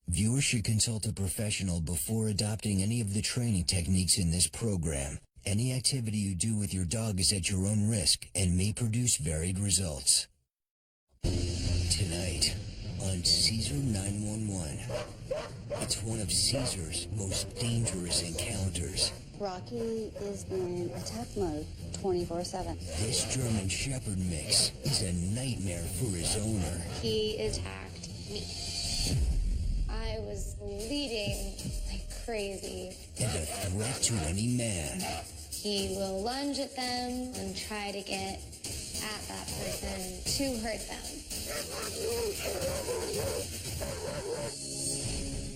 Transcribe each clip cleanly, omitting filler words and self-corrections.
Viewers should consult a professional before adopting any of the training techniques in this program. Any activity you do with your dog is at your own risk and may produce varied results. Tonight on Cesar 911, it's one of Cesar's most dangerous encounters. Rocky is in attack mode 24/7. This German Shepherd mix is a nightmare for his owner. He attacked me. I was bleeding like crazy. And a threat to any man. He will lunge at them and try to get at that person to hurt them.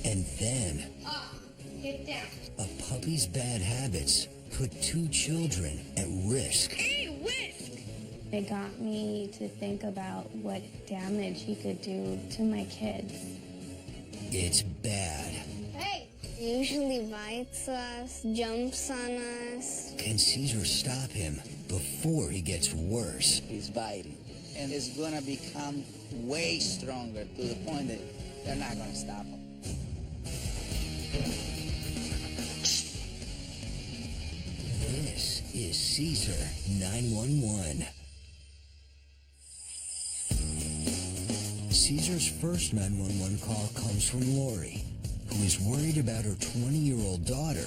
And then, Get down. a puppy's bad habits put two children at risk. Hey, whisk! It got me to think about what damage he could do to my kids. It's bad. Hey! He usually bites us, jumps on us. Can Cesar stop him before he gets worse? He's biting, and it's gonna become way stronger to the point that they're not gonna stop him. This is Cesar 911. Cesar's first 911 call comes from Lori, who is worried about her 20-year-old daughter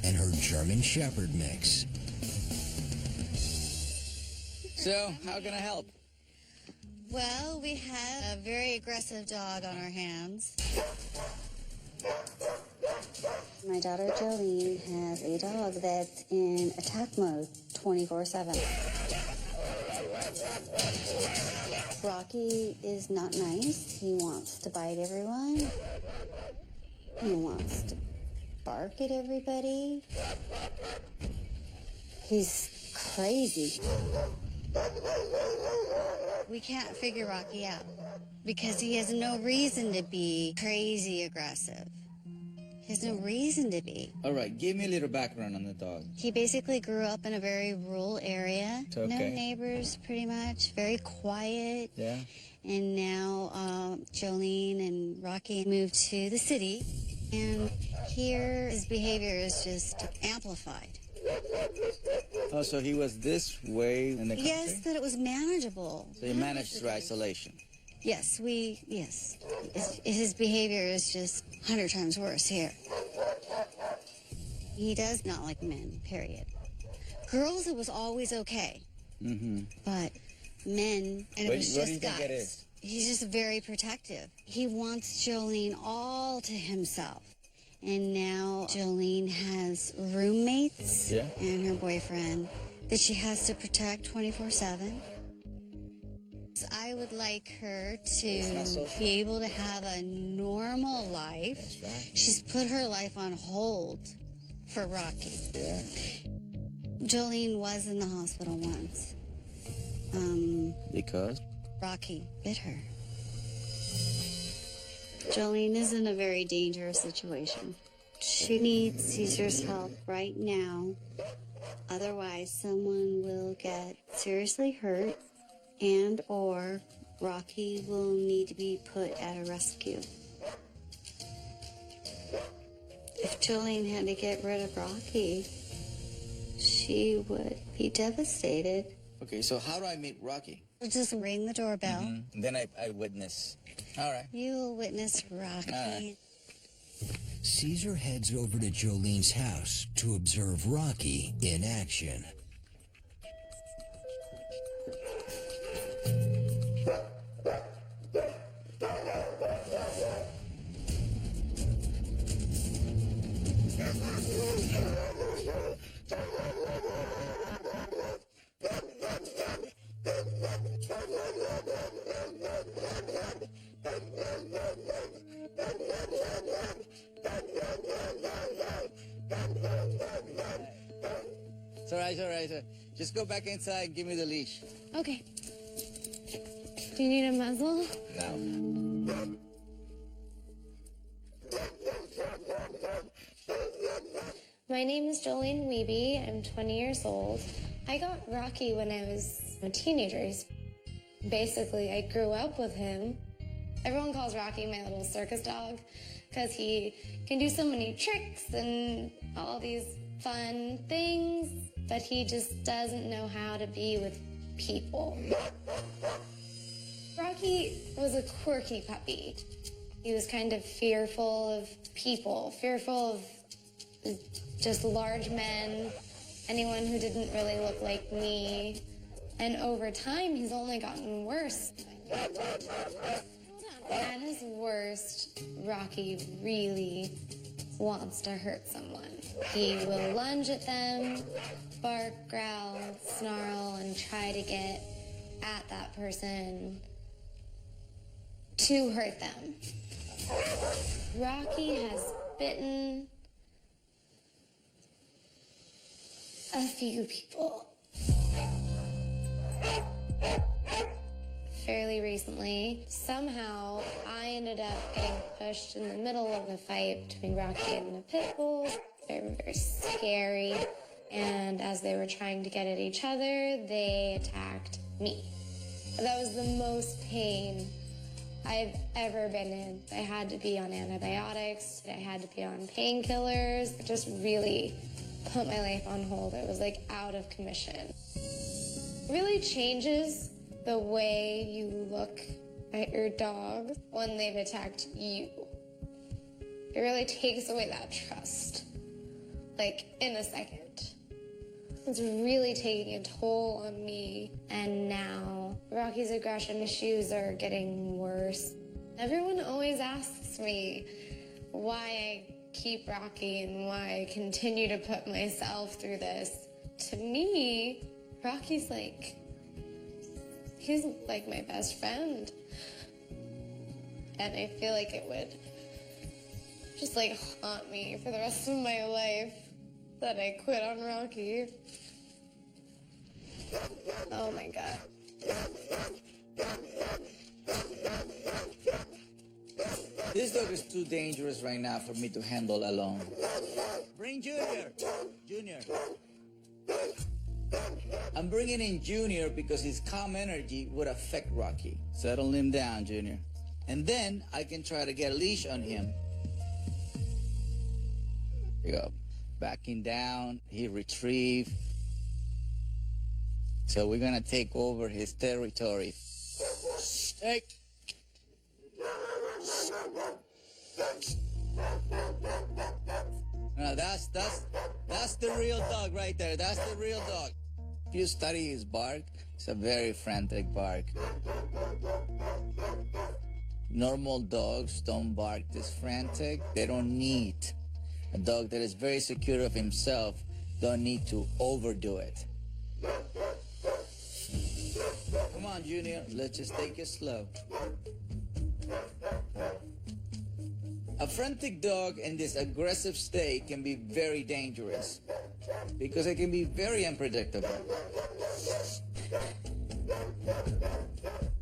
and her German Shepherd mix. So, how can I help? Well, we had a very aggressive dog on our hands. My daughter Jolene has a dog that's in attack mode 24/7. Rocky is not nice. He wants to bite everyone. He wants to bark at everybody. He's crazy. We can't figure Rocky out because he has no reason to be crazy aggressive. He has no reason to be. All right, give me a little background on the dog. He basically grew up in a very rural area. Okay. No neighbors, pretty much. Very quiet. Yeah? And now Jolene and Rocky moved to the city. And here his behavior is just amplified. Oh, so he was this way in the country? Yes, that it was manageable. So you managed through isolation? Yes, his behavior is just 100 times worse here. He does not like men, period. Girls, it was always okay. Mm-hmm. But men, and it was What do just you think guys. it is? He's just very protective. He wants Jolene all to himself. And now Jolene has roommates and her boyfriend that she has to protect 24/7. I would like her to be able to have a normal life. That's right. She's put her life on hold for Rocky. Yeah. Jolene was in the hospital once. Because? Rocky bit her. Jolene is in a very dangerous situation. She needs Cesar's help right now. Otherwise, someone will get seriously hurt and or Rocky will need to be put at a rescue. If Jolene had to get rid of Rocky, she would be devastated. Okay, so how do I meet Rocky? Just ring the doorbell. Mm-hmm. Then I witness. All right. You will witness Rocky. All right. Cesar heads over to Jolene's house to observe Rocky in action. It's all right, it's all right. It's all right. Just go back inside and give me the leash. Okay. Do you need a muzzle? No. My name is Jolene Wiebe. I'm 20 years old. I got Rocky when I was a teenager. Basically, I grew up with him. Everyone calls Rocky my little circus dog because he can do so many tricks and all these fun things, but he just doesn't know how to be with people. Rocky was a quirky puppy. He was kind of fearful of people, fearful of just large men, anyone who didn't really look like me. And over time, he's only gotten worse. At his worst, Rocky really wants to hurt someone. He will lunge at them, bark, growl, snarl, and try to get at that person to hurt them. Rocky has bitten a few people. Fairly recently, somehow I ended up getting pushed in the middle of the fight between Rocky and the pit bull. They were very scary, and as they were trying to get at each other, they attacked me. That was the most pain I've ever been in. I had to be on antibiotics, I had to be on painkillers. It just really put my life on hold. It was like out of commission. It really changes the way you look at your dog when they've attacked you. It really takes away that trust, like in a second. It's really taking a toll on me. And now Rocky's aggression issues are getting worse. Everyone always asks me why I keep Rocky and why I continue to put myself through this. To me, Rocky's he's like my best friend. And I feel like it would just haunt me for the rest of my life that I quit on Rocky. Oh my God. This dog is too dangerous right now for me to handle alone. Bring Junior. Junior. I'm bringing in Junior because his calm energy would affect Rocky. Settle him down, Junior. And then I can try to get a leash on him. Here you go. Backing down, he retrieved. So we're gonna take over his territory. Hey. Now that's the real dog right there. That's the real dog. If you study his bark, it's a very frantic bark. Normal dogs don't bark this frantic. They don't need. A dog that is very secure of himself don't need to overdo it. Come on, Junior, let's just take it slow. A frantic dog in this aggressive state can be very dangerous because it can be very unpredictable.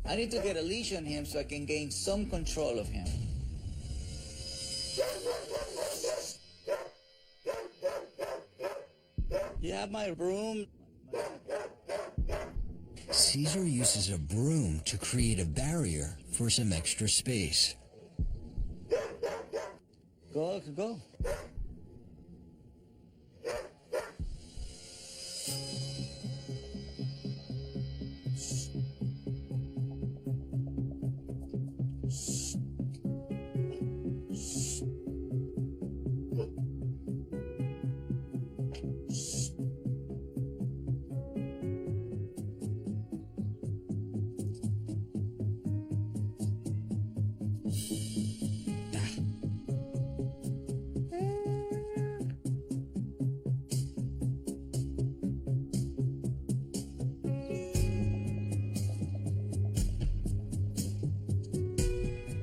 I need to get a leash on him so I can gain some control of him. You have my broom? Cesar uses a broom to create a barrier for some extra space. Go, go.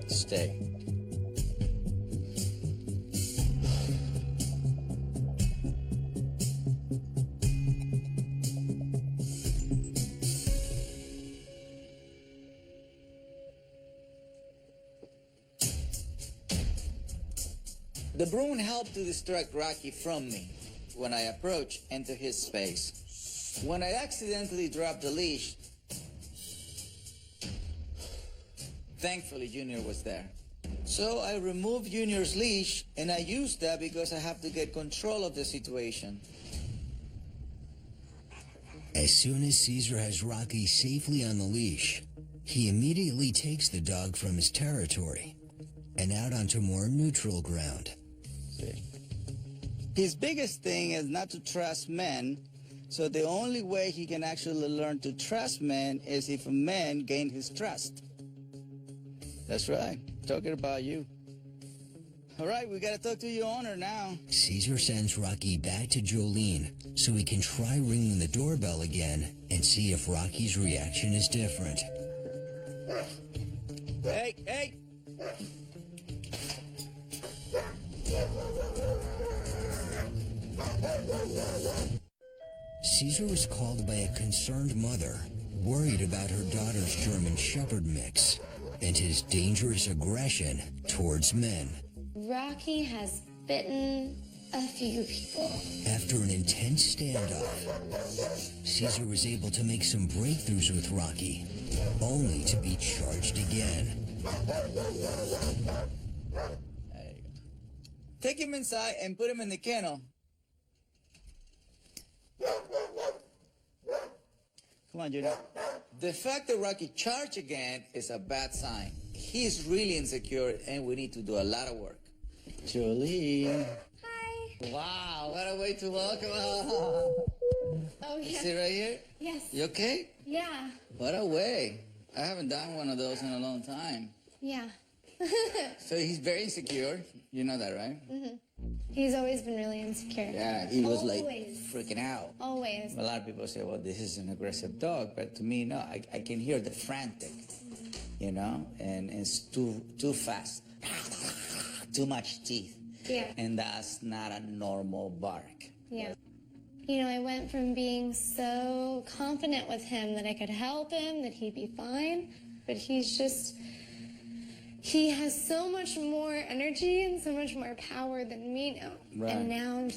Stay. The broom helped to distract Rocky from me when I approached into his space. When I accidentally dropped the leash, Thankfully, Junior was there. So I removed Junior's leash, and I used that because I have to get control of the situation. As soon as Cesar has Rocky safely on the leash, he immediately takes the dog from his territory and out onto more neutral ground. His biggest thing is not to trust men, so the only way he can actually learn to trust men is if a man gain his trust. That's right, talking about you. All right, we gotta talk to your owner now. Cesar sends Rocky back to Jolene so he can try ringing the doorbell again and see if Rocky's reaction is different. Hey, hey! Cesar was called by a concerned mother, worried about her daughter's German Shepherd mix and his dangerous aggression towards men. Rocky has bitten a few people. After an intense standoff, Cesar was able to make some breakthroughs with Rocky, only to be charged again. Take him inside and put him in the kennel. Come on, Junior. The fact that Rocky charged again is a bad sign. He's really insecure, and we need to do a lot of work. Jolene. Hi. Wow, what a way to welcome. Oh, yeah. Sit right here? Yes. You okay? Yeah. What a way. I haven't done one of those in a long time. Yeah. So he's very insecure. You know that, right? Mm-hmm. He's always been really insecure. Yeah, he was like Always. freaking out. Always. A lot of people say, well, this is an aggressive dog, but to me, no, I can hear the frantic, you know, and it's too fast, too much teeth. Yeah. And that's not a normal bark. Yeah. You know, I went from being so confident with him that I could help him, that he'd be fine, but he has so much more energy and so much more power than me now. Right. And now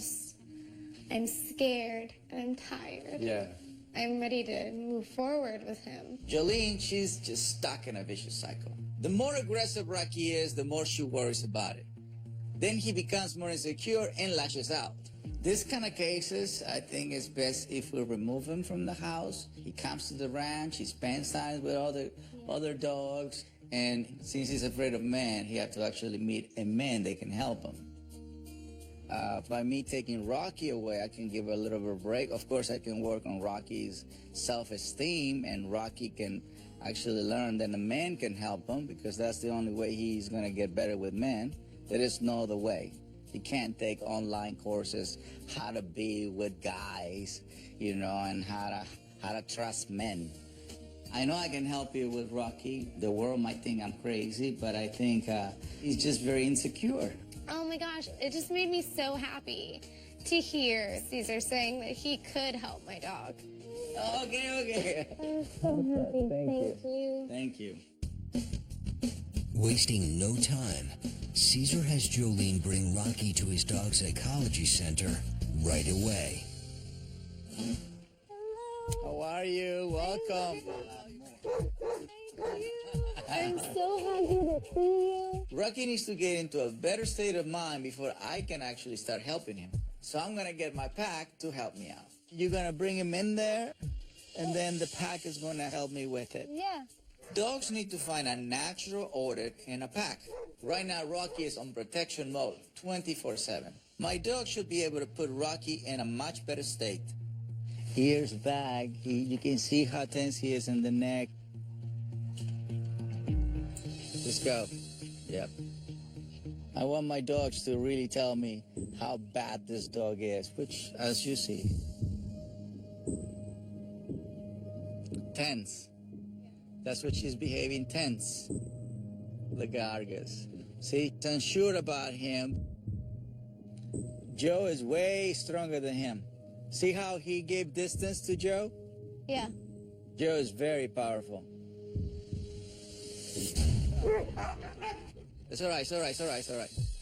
I'm scared and I'm tired. Yeah. I'm ready to move forward with him. Jolene, she's just stuck in a vicious cycle. The more aggressive Rocky is, the more she worries about it. Then he becomes more insecure and lashes out. This kind of cases, I think it's best if we remove him from the house. He comes to the ranch, he spends time with other dogs, and since he's afraid of men, he has to actually meet a man that can help him. By me taking Rocky away, I can give a little bit of a break. Of course, I can work on Rocky's self-esteem, and Rocky can actually learn that a man can help him, because that's the only way he's going to get better with men. There is no other way. He can't take online courses, how to be with guys, you know, and how to trust men. I know I can help you with Rocky. The world might think I'm crazy, but I think he's just very insecure. Oh my gosh, it just made me so happy to hear Cesar saying that he could help my dog. Okay. I'm so happy. Thank you. Wasting no time, Cesar has Jolene bring Rocky to his dog psychology center right away. How are you? Welcome. I'm so happy to see you. Rocky needs to get into a better state of mind before I can actually start helping him. So I'm going to get my pack to help me out. You're going to bring him in there, and then the pack is going to help me with it. Yeah. Dogs need to find a natural order in a pack. Right now, Rocky is on protection mode, 24/7. My dog should be able to put Rocky in a much better state. Ears back. You can see how tense he is in the neck. Let's go. Yep. I want my dogs to really tell me how bad this dog is, which, as you see, tense. That's what she's behaving, tense. Look at Argus. See, she's unsure about him. Joe is way stronger than him. See how he gave distance to Joe? Yeah. Joe is very powerful. It's all right.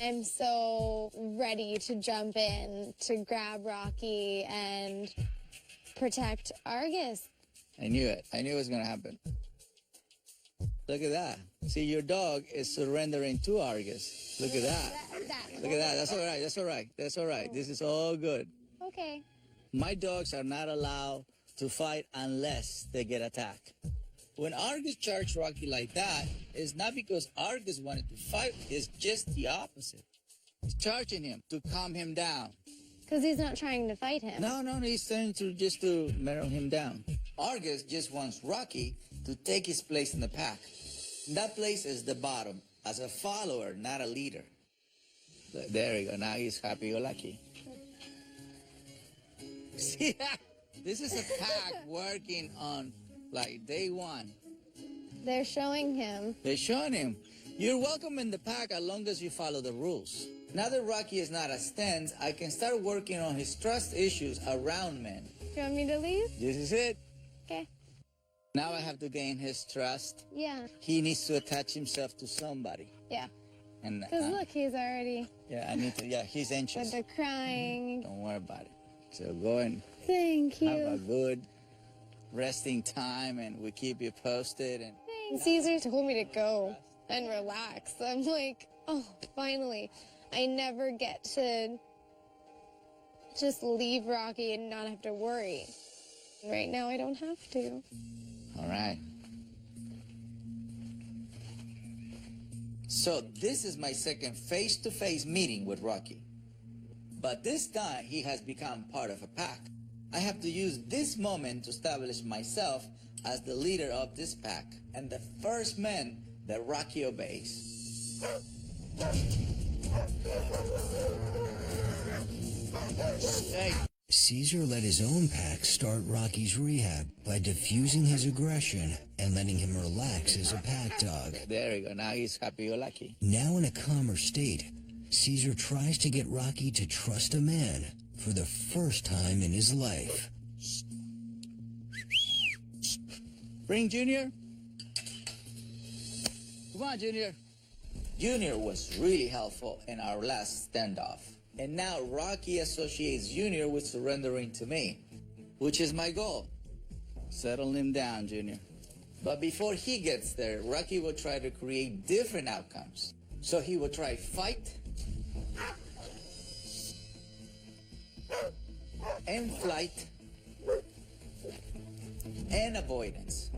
I'm so ready to jump in to grab Rocky and protect Argus. I knew it. I knew it was going to happen. Look at that. See, your dog is surrendering to Argus. Look at that. Look at that. That's all right. That's all right. That's all right. This is all good. Okay. My dogs are not allowed to fight unless they get attacked. When Argus charged Rocky like that, it's not because Argus wanted to fight. It's just the opposite. He's charging him to calm him down. Because he's not trying to fight him. No, he's trying to just to mellow him down. Argus just wants Rocky to take his place in the pack. That place is the bottom, as a follower, not a leader. There you go. Now he's happy-go-lucky. See, this is a pack working on, like, day one. They're showing him. They're showing him. You're welcome in the pack as long as you follow the rules. Now that Rocky is not as tense, I can start working on his trust issues around men. Do you want me to leave? This is it. Okay. Now I have to gain his trust. Yeah. He needs to attach himself to somebody. Yeah. And Because look, he's already... yeah, I need to. Yeah, he's anxious. But they're crying. Don't worry about it. So go and Thank you. have a good resting time, and we keep you posted. And Cesar told me to go and relax. I'm like, oh, finally. I never get to just leave Rocky and not have to worry. Right now, I don't have to. all right. So this is my second face-to-face meeting with Rocky. But this time, he has become part of a pack. I have to use this moment to establish myself as the leader of this pack and the first man that Rocky obeys. Hey. Cesar let his own pack start Rocky's rehab by diffusing his aggression and letting him relax as a pack dog. There you go. Now he's happy-go-lucky. Now in a calmer state, Cesar tries to get Rocky to trust a man for the first time in his life. Bring Junior. Come on, Junior. Junior was really helpful in our last standoff. And now Rocky associates Junior with surrendering to me, which is my goal. Settle him down, Junior. But before he gets there, Rocky will try to create different outcomes. So he will try fight and flight and avoidance.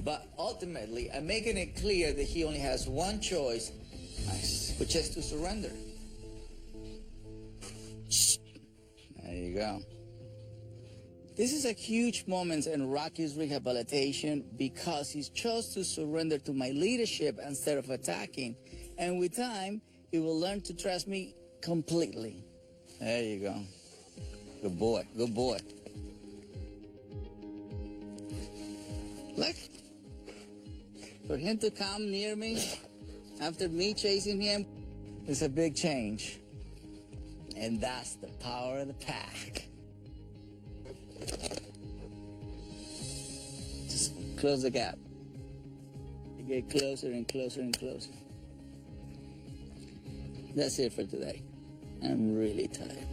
But ultimately, I'm making it clear that he only has one choice, which is to surrender. There you go. This is a huge moment in Rocky's rehabilitation because he chose to surrender to my leadership instead of attacking. And with time, he will learn to trust me completely. There you go. Good boy, good boy. Look. For him to come near me after me chasing him is a big change. And that's the power of the pack. Just close the gap. You get closer and closer and closer. That's it for today. I'm really tired.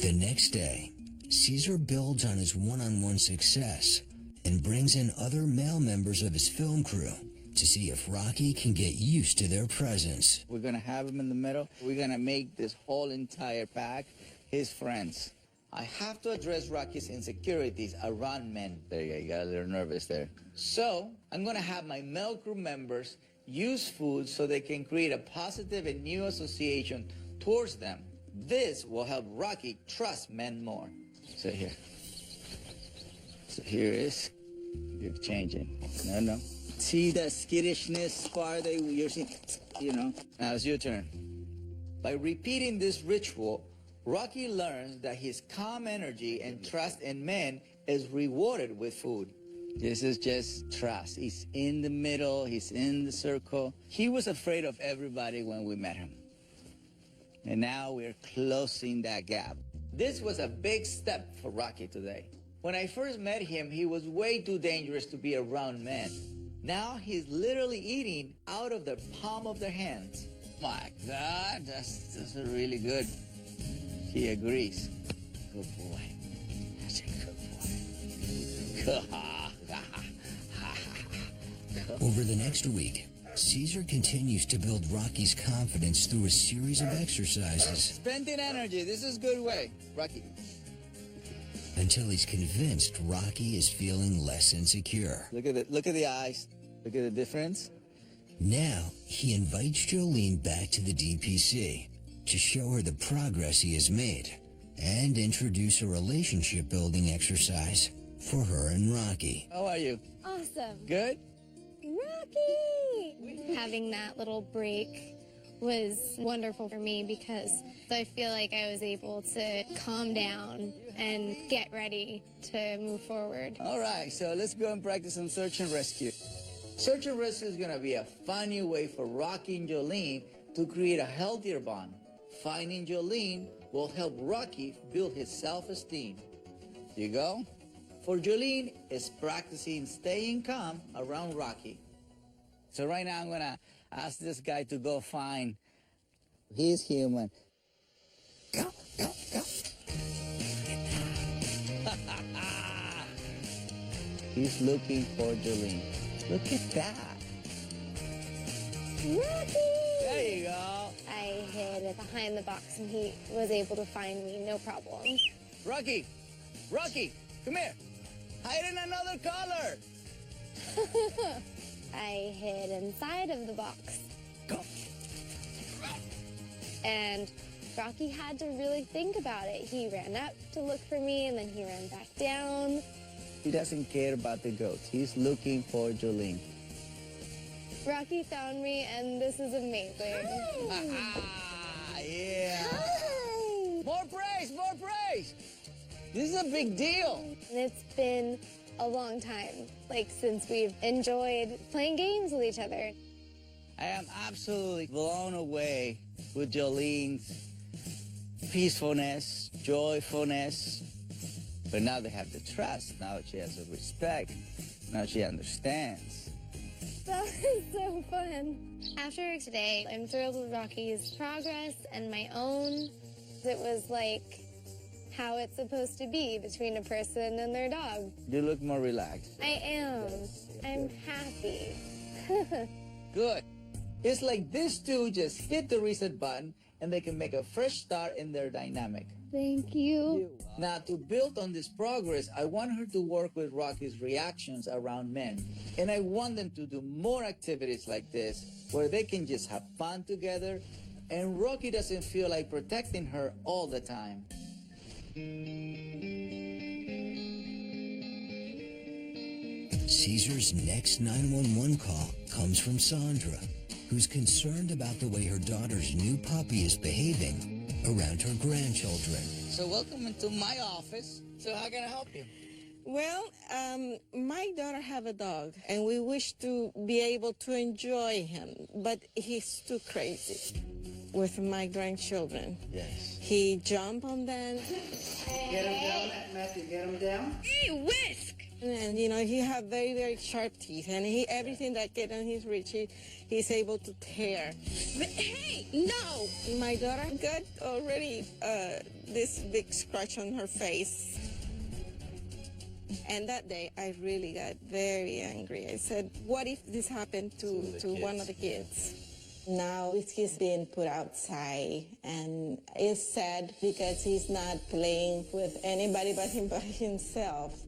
The next day, Cesar builds on his one-on-one success and brings in other male members of his film crew to see if Rocky can get used to their presence. We're gonna have him in the middle. We're gonna make this whole entire pack his friends. I have to address Rocky's insecurities around men. There you go, you got a little nervous there. So, I'm gonna have my male crew members use food so they can create a positive and new association towards them. This will help Rocky trust men more. So here. So here is. You're changing. No. See that skittishness part that you're seeing? You know. Now it's your turn. By repeating this ritual, Rocky learns that his calm energy and trust in men is rewarded with food. This is just trust. He's in the middle. He's in the circle. He was afraid of everybody when we met him. And now we're closing that gap. This was a big step for Rocky today. When I first met him, he was way too dangerous to be around men. Now he's literally eating out of the palm of their hands. My God, that's really good. He agrees. Good boy. That's a good boy. Over the next week, Cesar continues to build Rocky's confidence through a series of exercises. Spending energy. This is a good way, Rocky. Until he's convinced Rocky is feeling less insecure. Look at the eyes. Look at the difference. Now, he invites Jolene back to the DPC to show her the progress he has made and introduce a relationship-building exercise for her and Rocky. How are you? Awesome. Good? Rocky! Having that little break was wonderful for me because I feel like I was able to calm down and get ready to move forward. All right, so let's go and practice some search and rescue. Search and rescue is going to be a fun new way for Rocky and Jolene to create a healthier bond. Finding Jolene will help Rocky build his self-esteem. You go? For Jolene, it's practicing staying calm around Rocky. So right now I'm going to ask this guy to go find his human. Go, go, go. He's looking for Jolene. Look at that. Rocky! There you go. I hid behind the box and he was able to find me, no problem. Rocky! Rocky! Come here! Hide in another color! I hid inside of the box. Go! And Rocky had to really think about it. He ran up to look for me and then he ran back down. He doesn't care about the goats. He's looking for Jolene. Rocky found me and this is amazing. Yeah! Hi! More praise! More praise! This is a big deal. And it's been a long time, like since we've enjoyed playing games with each other. I am absolutely blown away with Jolene's peacefulness, joyfulness. But now they have the trust. Now she has the respect. Now she understands. That was so fun. After today, I'm thrilled with Rocky's progress and my own. It was like how it's supposed to be between a person and their dog. You look more relaxed. I am. I'm happy. Good. It's like these two just hit the reset button and they can make a fresh start in their dynamic. Thank you. Now, to build on this progress, I want her to work with Rocky's reactions around men. And I want them to do more activities like this, where they can just have fun together, and Rocky doesn't feel like protecting her all the time. Cesar's next 911 call comes from Sandra, who's concerned about the way her daughter's new puppy is behaving around her grandchildren. So welcome into my office. So how can I help you? Well, my daughter have a dog, and we wish to be able to enjoy him, but he's too crazy with my grandchildren. Yes. He jump on them. Get him down, Matthew, get him down. Hey, whisk! And, you know, he have very, very sharp teeth, and everything that get on his reach, he's able to tear. But, hey, no! My daughter got already this big scratch on her face. And that day, I really got very angry. I said, what if this happened to one of the kids? Now he's being put outside, and it's sad because he's not playing with anybody but himself.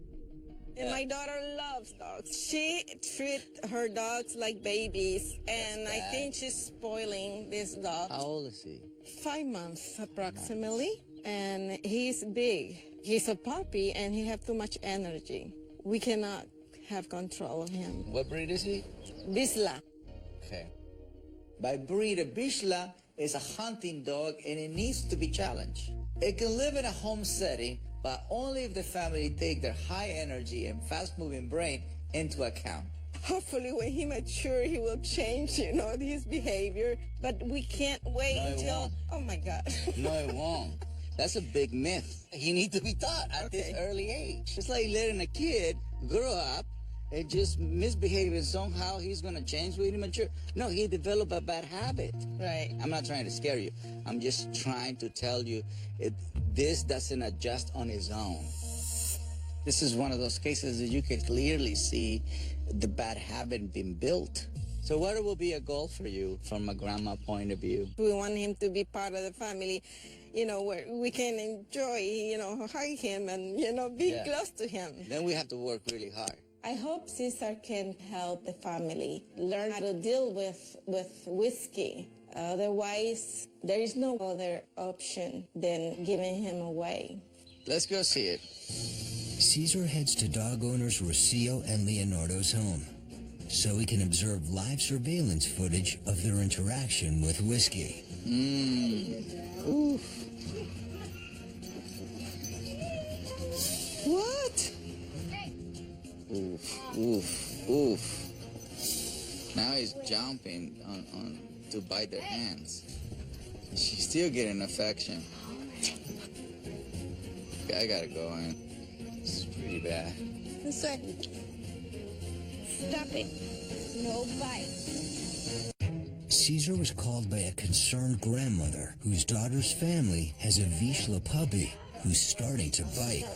And my daughter loves dogs. She treats her dogs like babies, and I think she's spoiling this dog. How old is he? 5 months approximately, and he's big. He's a puppy, and he has too much energy. We cannot have control of him. What breed is he? Bisla. Okay. By breed, a Bisla is a hunting dog, and it needs to be challenged. It can live in a home setting, but only if the family take their high energy and fast-moving brain into account. Hopefully when he matures, he will change, you know, his behavior. But we can't wait until... Oh, my God. No, it won't. That's a big myth. He needs to be taught at this early age. It's like letting a kid grow up and just misbehaving somehow he's going to change when he matures. No, he developed a bad habit. Right. I'm not trying to scare you. I'm just trying to tell you this doesn't adjust on its own. This is one of those cases that you can clearly see the bad habit being built. So what will be a goal for you from a grandma point of view? We want him to be part of the family, where we can enjoy, hug him and, be close to him. Then we have to work really hard. I hope Cesar can help the family learn how to deal with whiskey. Otherwise, there is no other option than giving him away. Let's go see it. Cesar heads to dog owners Rocio and Leonardo's home so he can observe live surveillance footage of their interaction with whiskey. Oof. What? Oof, oof, oof. Now he's jumping on to bite their hands. She's still getting affection. I gotta go in. It's pretty bad. Stop it. No bite. Cesar was called by a concerned grandmother whose daughter's family has a Vizsla puppy who's starting to bite.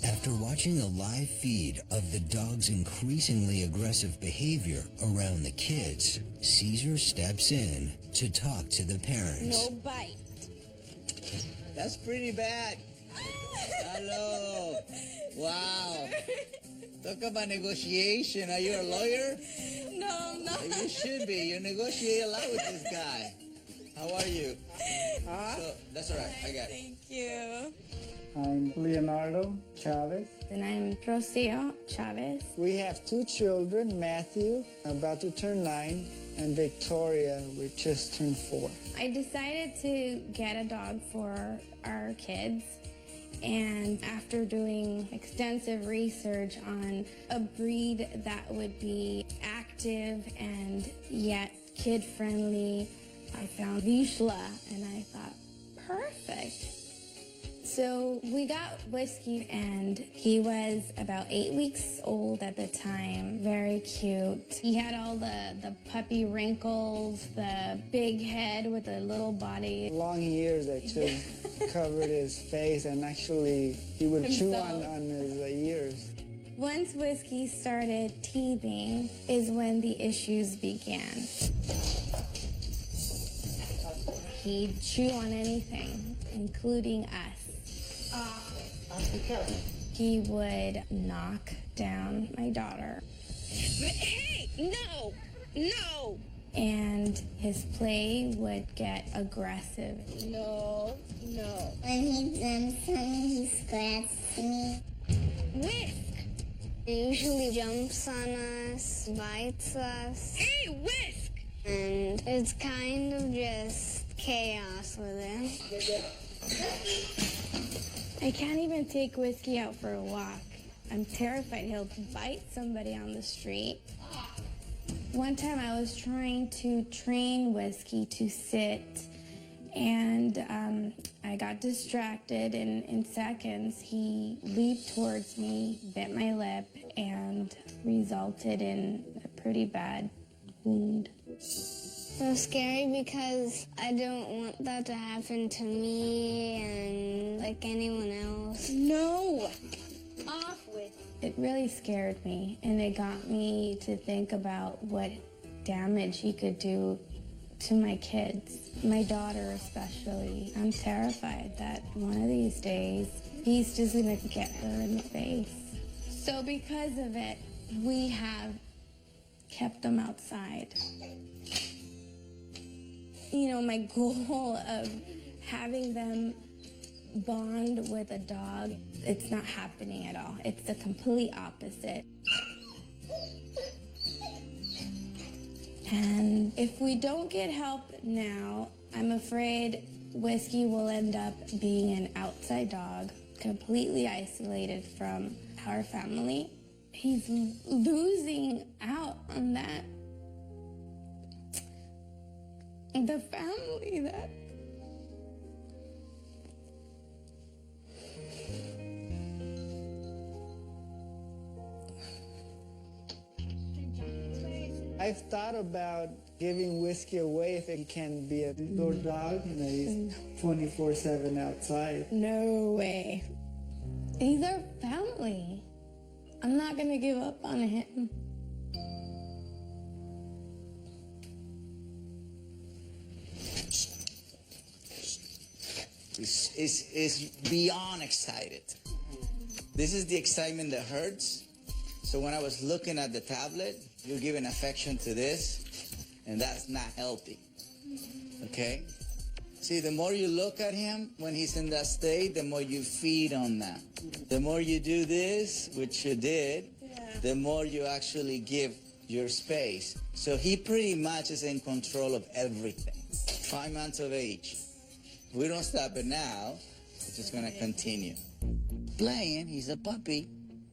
After watching a live feed of the dog's increasingly aggressive behavior around the kids, Cesar steps in to talk to the parents. No bite. That's pretty bad. Hello. Wow. Talk about negotiation. Are you a lawyer? No, I'm not. You should be. You negotiate a lot with this guy. How are you? So, that's all right. I got it. Thank you. I'm Leonardo Chavez. And I'm Rocio Chavez. We have 2 children, Matthew, about to turn 9, and Victoria, which just turned 4. I decided to get a dog for our kids. And after doing extensive research on a breed that would be active and yet kid-friendly, I found Vizsla, and I thought, perfect. So we got Whiskey, and he was about 8 weeks old at the time. Very cute. He had all the puppy wrinkles, the big head with a little body. Long ears that just covered his face, and actually he would chew on his ears. Once Whiskey started teething is when the issues began. He'd chew on anything, including us. He would knock down my daughter. Hey, no, no. And his play would get aggressive. No. When he jumps on me, he scratches me. Whisk. He usually jumps on us, bites us. Hey, Whisk. And it's kind of just chaos with him. I can't even take Whiskey out for a walk. I'm terrified he'll bite somebody on the street. One time I was trying to train Whiskey to sit, and I got distracted, and in seconds he leaped towards me, bit my lip, and resulted in a pretty bad wound. So scary because I don't want that to happen to me and like anyone else. No. Off with. It really scared me, and it got me to think about what damage he could do to my kids, my daughter especially. I'm terrified that one of these days he's just gonna get her in the face. So because of it, we have kept them outside. You know, my goal of having them bond with a dog, it's not happening at all. It's the complete opposite. And if we don't get help now, I'm afraid Whiskey will end up being an outside dog, completely isolated from our family. He's losing out on that. The family that... I've thought about giving Whiskey away if it can be a little dog. You know, he's 24/7 outside. No way. He's our family. I'm not gonna give up on him. Is beyond excited. This is the excitement that hurts. So when I was looking at the tablet, you're giving affection to this, and that's not healthy. Okay? See, the more you look at him when he's in that state, the more you feed on that. The more you do this, which you did, the more you actually give your space. So he pretty much is in control of everything. 5 months of age. We don't stop it now, it's just gonna continue. Playing, he's a puppy,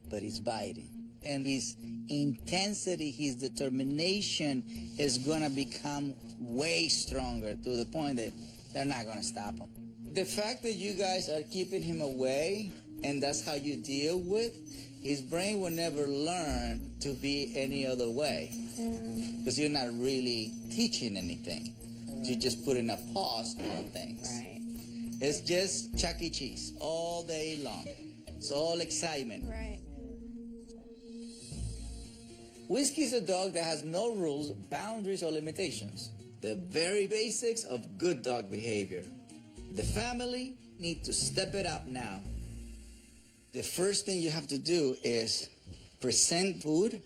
but he's biting. And his intensity, his determination is gonna become way stronger to the point that they're not gonna stop him. The fact that you guys are keeping him away, and that's how you deal with, his brain will never learn to be any other way. Because you're not really teaching anything. You're just putting a pause on things. Right. It's just Chuck E. Cheese all day long. It's all excitement. Right. Whiskey's a dog that has no rules, boundaries, or limitations. The very basics of good dog behavior. The family need to step it up now. The first thing you have to do is present food.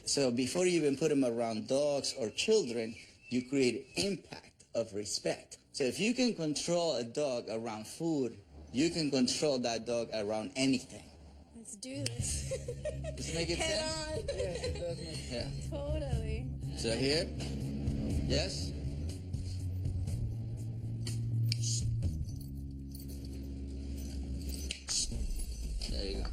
So before you even put them around dogs or children, you create impact of respect. So if you can control a dog around food, you can control that dog around anything. Let's do this. Does it make it Head sense? on. Yes, it does make sense. Yeah. Totally. So here, yes. There you go.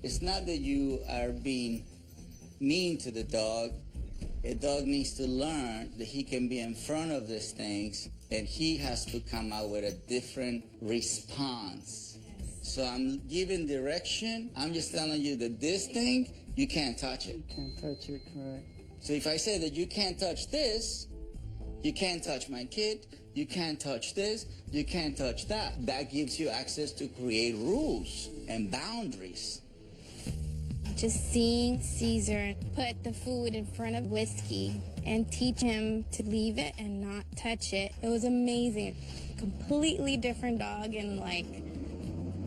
It's not that you are being mean to the dog. A dog needs to learn that he can be in front of these things and he has to come out with a different response. So I'm giving direction. I'm just telling you that this thing, you can't touch it. Can't touch it, correct. So if I say that you can't touch this, you can't touch my kid, you can't touch this, you can't touch that. That gives you access to create rules and boundaries. Just seeing Cesar put the food in front of Whiskey and teach him to leave it and not touch it, it was amazing. Completely different dog in like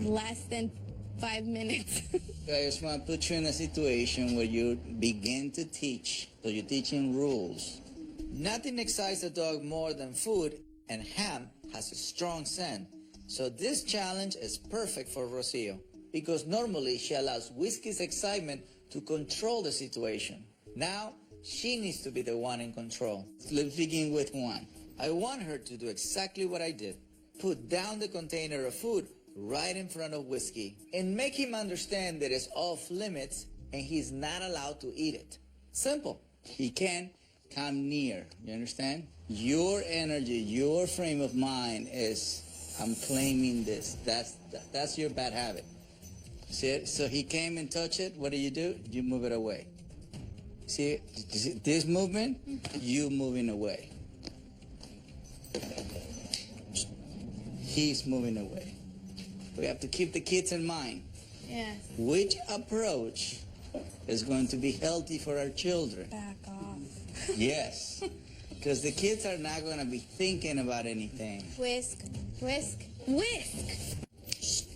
less than 5 minutes. I just want to put you in a situation where you begin to teach. So you're teaching rules. Nothing excites a dog more than food, and Ham has a strong scent. So this challenge is perfect for Rocio, because normally she allows Whiskey's excitement to control the situation. Now, she needs to be the one in control. Let's begin with one. I want her to do exactly what I did. Put down the container of food right in front of Whiskey and make him understand that it's off limits and he's not allowed to eat it. Simple. He can come near. You understand? Your energy, your frame of mind is, I'm claiming this. That's your bad habit. See it? So he came and touched it. What do? You move it away. See it? This movement, you moving away. He's moving away. We have to keep the kids in mind. Yes. Which approach is going to be healthy for our children? Back off. Yes. Because the kids are not going to be thinking about anything. Whisk, whisk, whisk.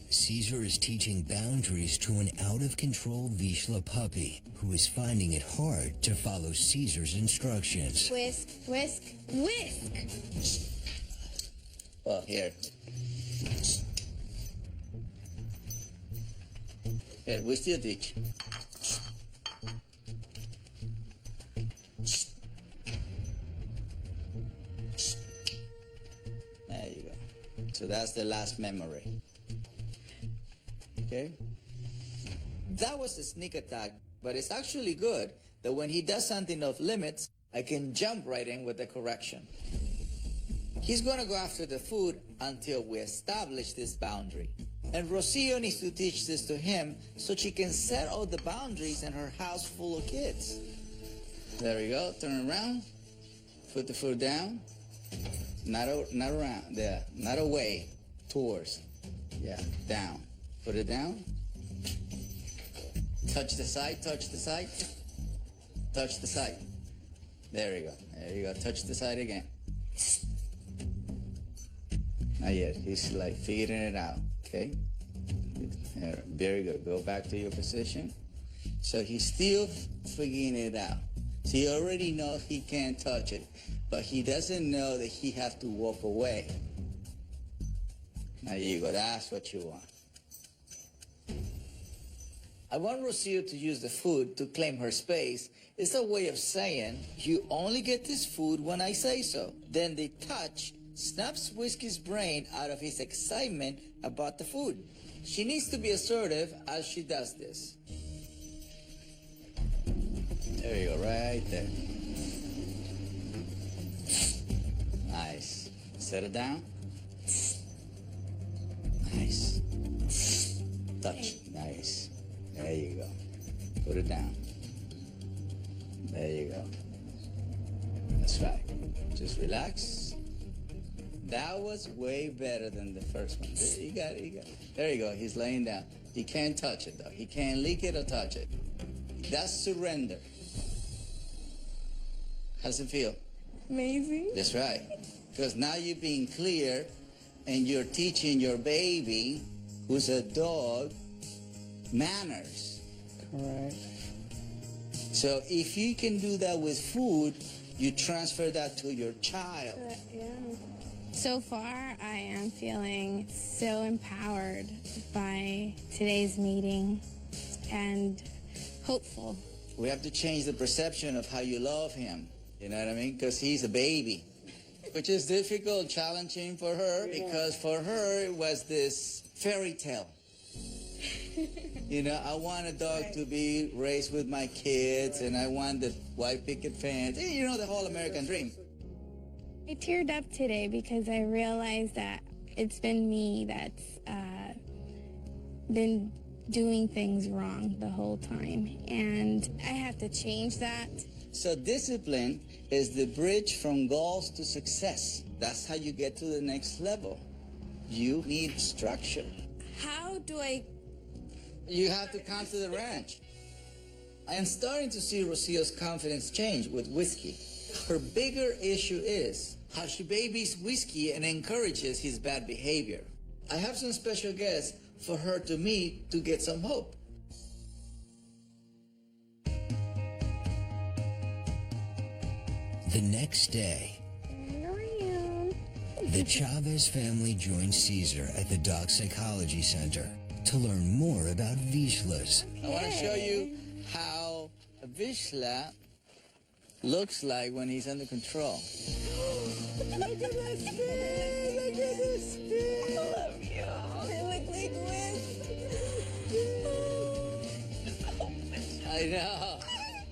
Cesar is teaching boundaries to an out-of-control Vizsla puppy who is finding it hard to follow Cesar's instructions. Whisk, whisk, whisk. Well, here. Here, we still teach. There you go. So that's the last memory. Okay? That was a sneak attack, but it's actually good that when he does something off limits, I can jump right in with the correction. He's going to go after the food until we establish this boundary. And Rocio needs to teach this to him so she can set all the boundaries in her house full of kids. There we go. Turn around. Put the food down. Not around. There. Not away. Towards. Yeah. Down. Put it down. Touch the side. Touch the side. Touch the side. There you go. There you go. Touch the side again. Not yet. He's like figuring it out. Okay? Very good. Go back to your position. So he's still figuring it out. So he already knows he can't touch it, but he doesn't know that he has to walk away. Now you go. That's what you want. I want Rocio to use the food to claim her space. It's a way of saying, you only get this food when I say so. Then the touch snaps Whiskey's brain out of his excitement about the food. She needs to be assertive as she does this. There you go, right there. Nice. Settle down. Nice. Touch. Nice. There you go. Put it down. There you go. That's right. Just relax. That was way better than the first one. You got it, you got it. There you go. He's laying down. He can't touch it, though. He can't lick it or touch it. That's surrender. How does it feel? Amazing. That's right. Because now you're being clear and you're teaching your baby, who's a dog, manners. Correct. So if you can do that with food, you transfer that to your child. Yeah. So far, I am feeling so empowered by today's meeting and hopeful. We have to change the perception of how you love him. You know what I mean? Because he's a baby, which is difficult, challenging for her, because for her it was this fairy tale. You know, I want a dog to be raised with my kids, and I want the white picket fence. You know, the whole American dream. I teared up today because I realized that it's been me that's been doing things wrong the whole time, and I have to change that. So discipline is the bridge from goals to success. That's how you get to the next level. You need structure. How do I... You have to come to the ranch. I am starting to see Rocio's confidence change with Whiskey. Her bigger issue is how she babies Whiskey and encourages his bad behavior. I have some special guests for her to meet to get some hope. The next day, the Chavez family joined Cesar at the Dog Psychology Center to learn more about Vizslas. I want to show you how a Vizsla looks like when he's under control. Look at this thing! Look at this thing! I love you. I look like Wiz. I know.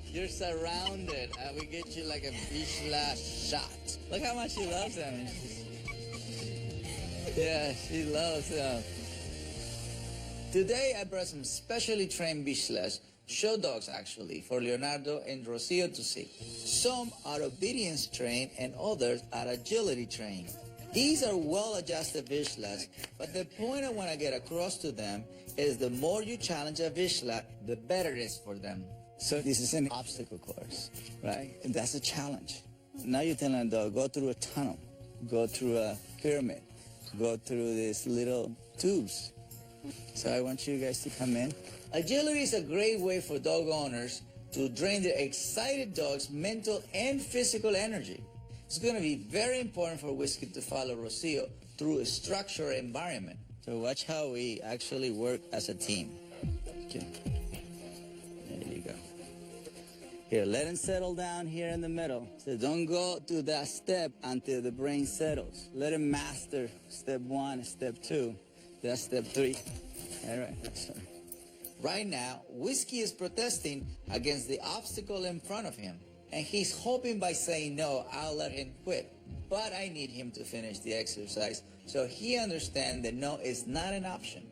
You're surrounded. We get you like a Vizsla shot. Look how much she loves him. Yeah, she loves him. Today I brought some specially trained Vizslas, show dogs actually, for Leonardo and Rocio to see. Some are obedience trained and others are agility trained. These are well-adjusted Vizslas, but the point I want to get across to them is the more you challenge a Vizsla, the better it is for them. So this is an obstacle course, right? And that's a challenge. Now you're telling a dog, go through a tunnel, go through a pyramid, go through these little tubes. So I want you guys to come in. Agility is a great way for dog owners to drain their excited dog's mental and physical energy. It's going to be very important for Whiskey to follow Rocio through a structured environment. So watch how we actually work as a team. Okay. There you go. Here, let him settle down here in the middle. So don't go to that step until the brain settles. Let him master step 1, step 2. That's step 3. All right. Sorry. Right now, Whiskey is protesting against the obstacle in front of him. And he's hoping by saying no, I'll let him quit. But I need him to finish the exercise so he understands that no is not an option.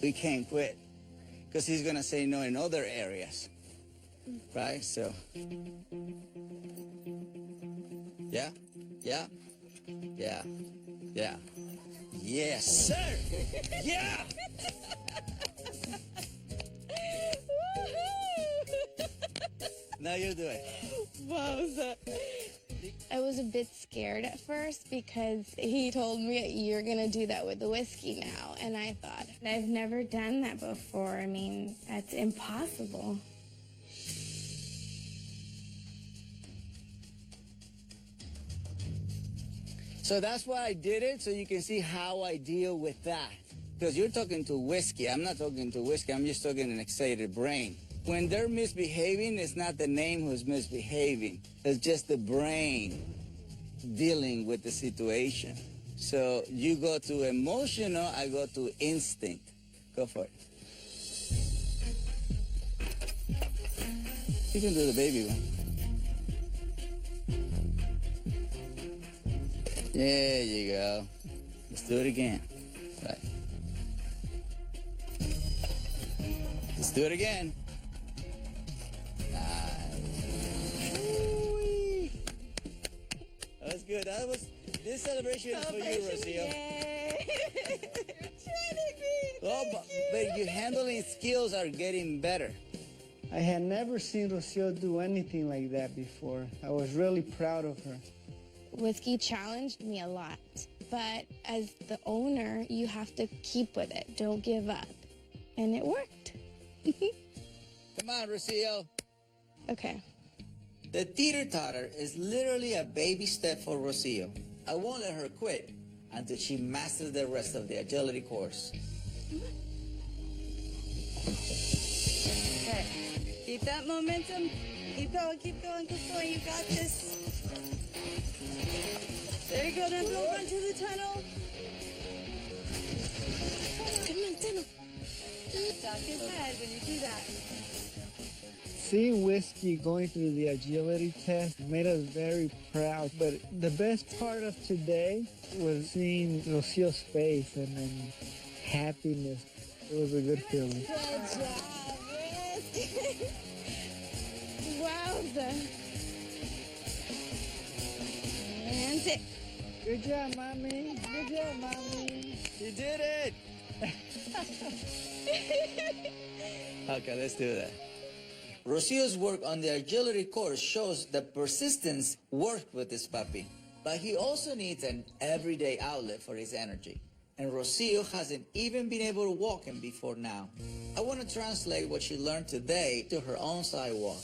We can't quit because he's going to say no in other areas. Right? So, yeah, yeah, yeah, yeah. Yes, sir. Yeah. Now you do it. Wowza. I was a bit scared at first because he told me, you're going to do that with the whiskey now. And I thought, I've never done that before. I mean, that's impossible. So that's why I did it, so you can see how I deal with that. Because you're talking to whiskey. I'm not talking to whiskey. I'm just talking an excited brain. When they're misbehaving, it's not the name who's misbehaving. It's just the brain dealing with the situation. So you go to emotional, I go to instinct. Go for it. You can do the baby one. There you go. Let's do it again. Right. Let's do it again. That was good. This celebration is for you, Rocio. Yay! You're training me. Oh, but your handling skills are getting better. I had never seen Rocio do anything like that before. I was really proud of her. Whiskey challenged me a lot, but as the owner, you have to keep with it. Don't give up. And it worked. Come on, Rocio. Okay. The teeter-totter is literally a baby step for Rocio. I won't let her quit until she masters the rest of the agility course. Okay. Keep that momentum. Keep going, keep going, keep going. You got this. There you go. Now don't run to the tunnel. Come on, tunnel. Duck his head when you do that. Seeing Whiskey going through the agility test made us very proud. But the best part of today was seeing Rocio's face and then happiness. It was a good feeling. Good job, Whiskey. Wowza. And sit. Good job, Mommy. Good job, Mommy. You did it! Okay, let's do that. Rocio's work on the agility course shows that persistence worked with this puppy, but he also needs an everyday outlet for his energy. And Rocio hasn't even been able to walk him before now. I want to translate what she learned today to her own sidewalk.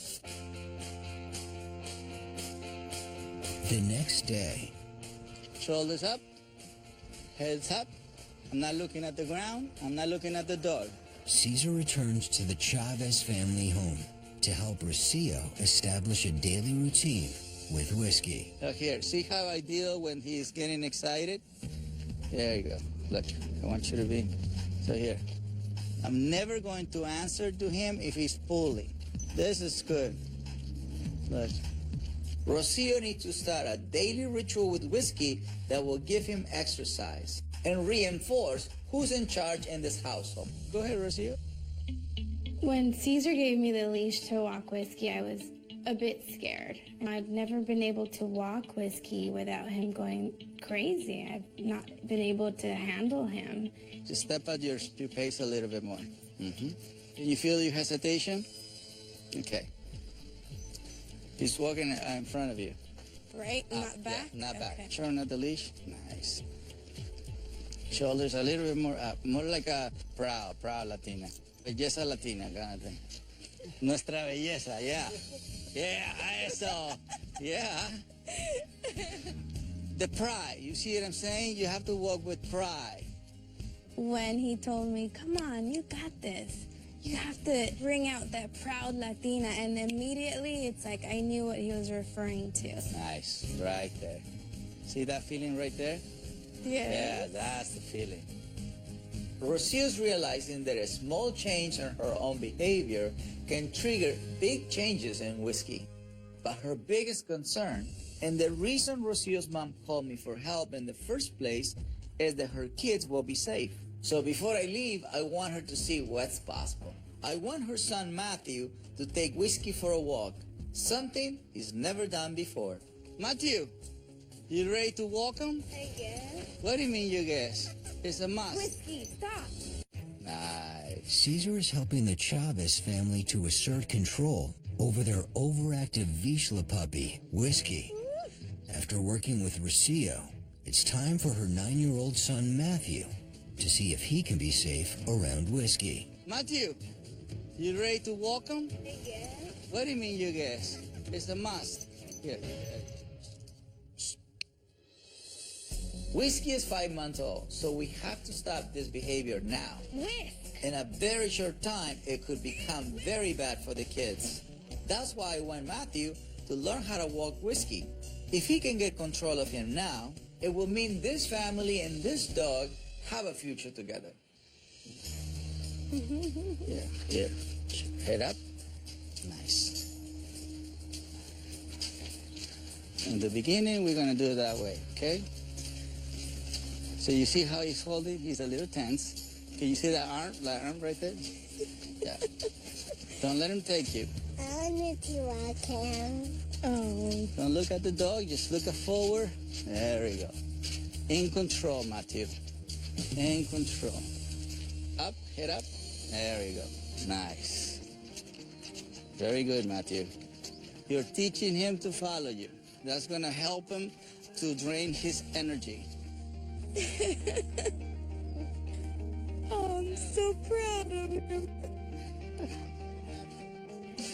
The next day, Shoulders up, heads up. I'm not looking at the ground. I'm not looking at the dog. Cesar returns to the Chavez family home to help Rocio establish a daily routine with Whiskey. Look here, see how I deal when he's getting excited? There you go. Look, I want you to be. So here, I'm never going to answer to him if he's pulling. This is good. Look. Rocio needs to start a daily ritual with Whiskey that will give him exercise and reinforce who's in charge in this household. Go ahead, Rocio. When Cesar gave me the leash to walk Whiskey, I was a bit scared. I've never been able to walk Whiskey without him going crazy. I've not been able to handle him. Just step out your pace a little bit more. Mm-hmm. Can you feel your hesitation? Okay. He's walking in front of you. Right? Not back? Yeah, not back. Okay. Turn at the leash. Nice. Shoulders a little bit more up. More like a proud Latina. Belleza Latina kind of thing. Nuestra belleza, yeah. Yeah, eso. Yeah. The pride. You see what I'm saying? You have to walk with pride. When he told me, come on, you got this. You have to bring out that proud Latina, and immediately it's like I knew what he was referring to. Nice, right there. See that feeling right there? Yeah. Yeah, that's the feeling. Rocio's realizing that a small change in her own behavior can trigger big changes in Whiskey. But her biggest concern, and the reason Rocio's mom called me for help in the first place, is that her kids will be safe. So before I leave, I want her to see what's possible. I want her son Matthew to take Whiskey for a walk, something he's never done before. Matthew, you ready to walk him? I guess. What do you mean you guess? It's a must. Whiskey, stop. Nice. Cesar is helping the Chavez family to assert control over their overactive Vizsla puppy, Whiskey. After working with Rocio, it's time for her 9-year-old son Matthew to see if he can be safe around Whiskey. Matthew, you ready to walk him? I guess. What do you mean you guess? It's a must. Here. Whiskey is 5 months old, so we have to stop this behavior now. Whisk. In a very short time, it could become very bad for the kids. That's why I want Matthew to learn how to walk Whiskey. If he can get control of him now, it will mean this family and this dog have a future together. Yeah. Head up. Nice. In the beginning, we're going to do it that way, okay? So you see how he's holding? He's a little tense. Can you see that arm right there? Yeah. Don't let him take you. I want to walk him. Oh. Don't look at the dog, just look forward. There we go. In control, Matthew. In control. Up, head up. There we go. Nice. Very good, Matthew. You're teaching him to follow you. That's going to help him to drain his energy. Oh, I'm so proud of him.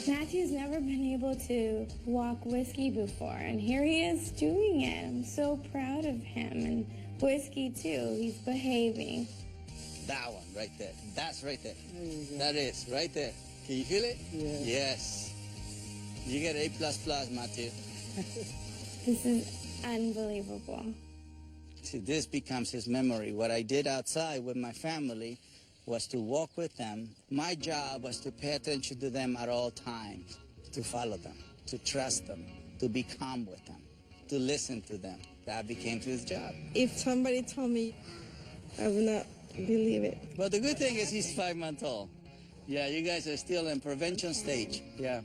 Matthew's never been able to walk Whiskey before, and here he is doing it. I'm so proud of him, and Whiskey too. He's behaving. That one right there. That's right there. That is right there. Can you feel it? Yeah. Yes. You get A++, Matthew. This is unbelievable. See, this becomes his memory. What I did outside with my family was to walk with them. My job was to pay attention to them at all times, to follow them, to trust them, to be calm with them, to listen to them. That became his job. If somebody told me, I would not believe it. But the good thing is he's 5 months old. Yeah, you guys are still in prevention stage. Yeah.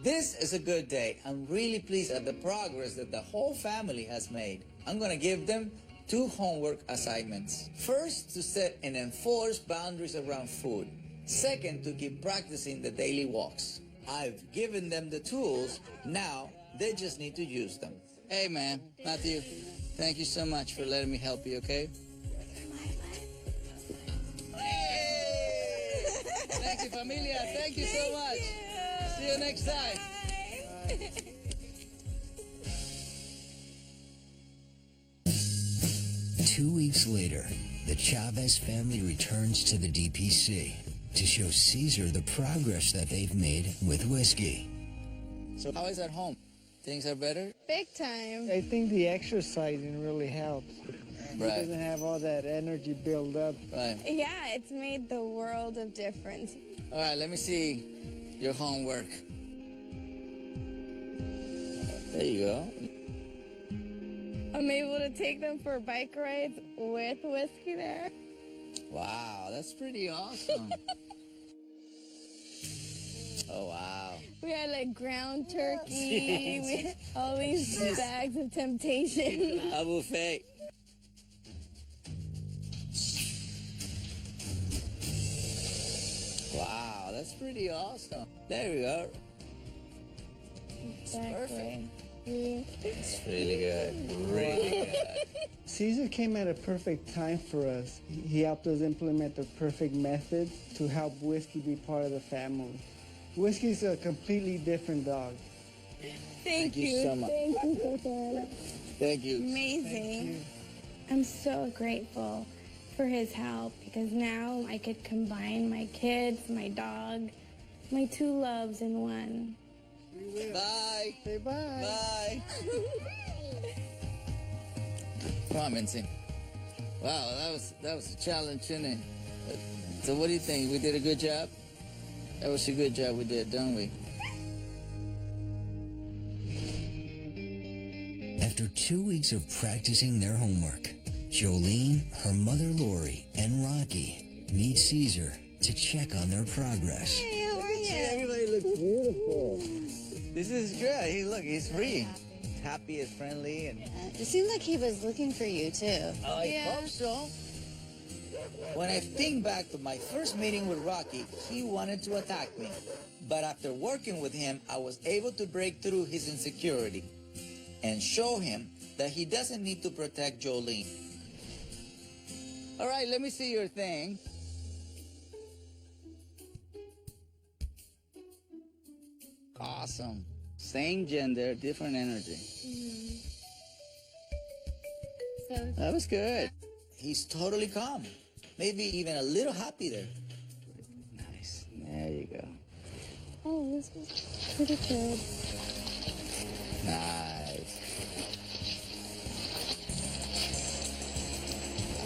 This is a good day. I'm really pleased at the progress that the whole family has made. I'm going to give them 2 homework assignments. First, to set and enforce boundaries around food. Second, to keep practicing the daily walks. I've given them the tools. Now, they just need to use them. Hey, man. Matthew, thank you so much for letting me help you, okay? Hey! Thank you, familia. Thank you so much. See you next time. 2 weeks later, the Chavez family returns to the DPC to show Cesar the progress that they've made with Whiskey. So how is at home? Things are better? Big time. I think the exercising really helps. He Right. doesn't have all that energy build up. Right. Yeah, it's made the world of difference. All right, let me see your homework. There you go. I'm able to take them for bike rides with Whiskey there. Wow, that's pretty awesome. Oh, wow. We had like ground turkey, we had all these bags of temptation. A buffet. Wow, that's pretty awesome. There we go. Exactly. It's really good. Really good. Cesar came at a perfect time for us. He helped us implement the perfect method to help Whiskey be part of the family. Whiskey's a completely different dog. Thank you so much. Thank you so much. Thank you. Amazing. I'm so grateful for his help because now I could combine my kids, my dog, my 2 loves in one. Bye. Say bye. Bye. Come on, Mincy. Wow, that was a challenge, isn't it? So what do you think? We did a good job? That was a good job we did, don't we? After 2 weeks of practicing their homework, Jolene, her mother Lori, and Rocky meet Cesar to check on their progress. Hey, how are you? Everybody looks beautiful. This is good. Look, he's free. Happy and friendly. And It seemed like he was looking for you, too. I hope so. When I think back to my first meeting with Rocky, he wanted to attack me. But after working with him, I was able to break through his insecurity and show him that he doesn't need to protect Jolene. All right, let me see your thing. Awesome. Same gender, different energy. So That was good. He's totally calm. Maybe even a little happy there. Nice. There you go. oh, this was pretty good. Nice.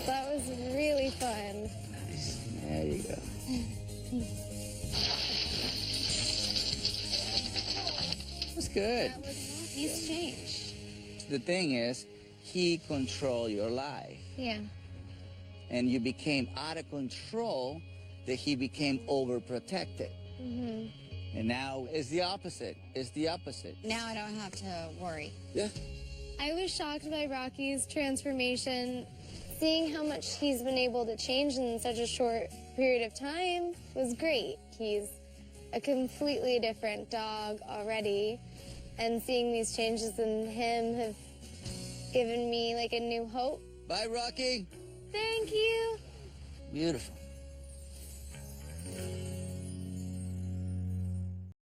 That was really fun. Nice. There you go. That's good. He's changed. The thing is, he controlled your life. Yeah. And you became out of control that he became overprotected. And now it's the opposite. It's the opposite. Now I don't have to worry. Yeah. I was shocked by Rocky's transformation. Seeing how much he's been able to change in such a short period of time was great. He's a completely different dog already, and seeing these changes in him have given me like a new hope. Bye, Rocky. Thank you. Beautiful.